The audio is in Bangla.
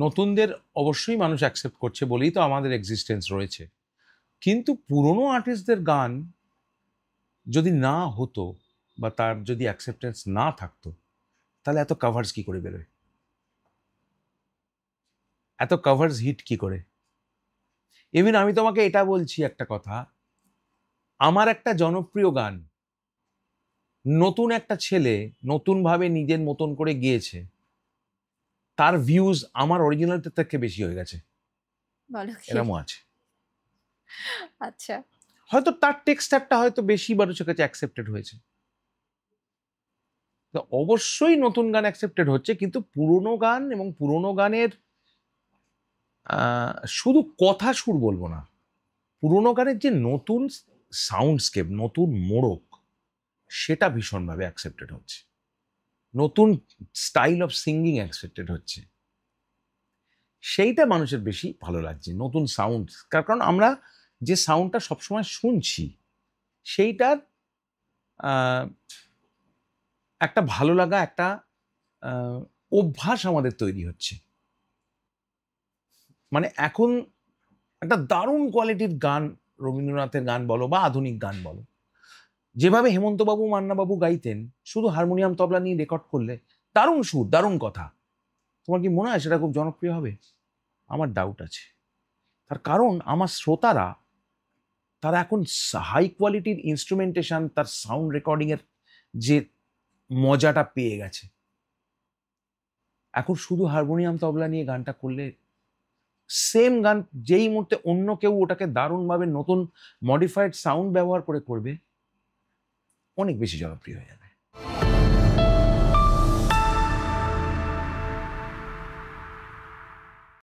নতুনদের অবশ্যই মানুষ অ্যাকসেপ্ট করছে বলেই তো আমাদের এক্সিস্টেন্স রয়েছে, কিন্তু পুরনো আর্টিস্টদের গান যদি না হতো বা তার যদি অ্যাকসেপ্টেন্স না থাকতো, তাহলে এত কাভার্স কি করে বেরোয়, এত কাভার্স হিট কি করে? ইভেন আমি তোমাকে এটা বলছি একটা কথা, আমার একটা জনপ্রিয় গান নতুন একটা ছেলে নতুনভাবে নিজের মতন করে গিয়েছে, তার ভিউজ আমার অরিজিনালটা থেকে বেশি হয়ে গেছে, বলো কি? এরমও আছে। আচ্ছা। হয়তো তার টেক্সচারটা হয়তো বেশি মানুষের কাছে অ্যাকসেপ্টেড হয়েছে। তো অবশ্যই নতুন গান অ্যাকসেপ্টেড হচ্ছে, কিন্তু পুরোনো গান এবং পুরোনো গানের শুধু কথা সুর বলবো না, পুরোনো গানের যে নতুন সাউন্ডস্কেপ, নতুন মোড়ক, সেটা ভীষণভাবে অ্যাকসেপ্টেড হচ্ছে। নতুন স্টাইল অফ সিঙ্গিং অ্যাকসেপ্টেড হচ্ছে, সেইটা মানুষের বেশি ভালো লাগছে। নতুন সাউন্ড, কারণ আমরা যে সাউন্ডটা সবসময় শুনছি সেইটার আহ, একটা ভালো লাগা, একটা অভ্যাস আমাদের তৈরি হচ্ছে। মানে এখন একটা দারুণ কোয়ালিটির গান, রবীন্দ্রনাথের গান বলো বা আধুনিক গান বলো, যেভাবে হেমন্তবাবু মান্নাবাবু গাইতেন, শুধু হারমোনিয়াম তবলা নিয়ে রেকর্ড করলে দারুণ সুর, দারুণ কথা, তোমার কি মনে হয় সেটা খুব জনপ্রিয় হবে? আমার ডাউট আছে। তার কারণ আমার শ্রোতারা, তারা এখন হাই কোয়ালিটির ইনস্ট্রুমেন্টেশন, তার সাউন্ড রেকর্ডিং এর যে মজাটা পেয়ে গেছে। এখন শুধু হারমোনিয়াম তবলা নিয়ে গানটা করলে, সেম গান যেই মুহূর্তে অন্য কেউ ওটাকে দারুণভাবে নতুন মডিফাইড সাউন্ড ব্যবহার করে করবে, অনেক বেশি জনপ্রিয় হয়ে যাবে।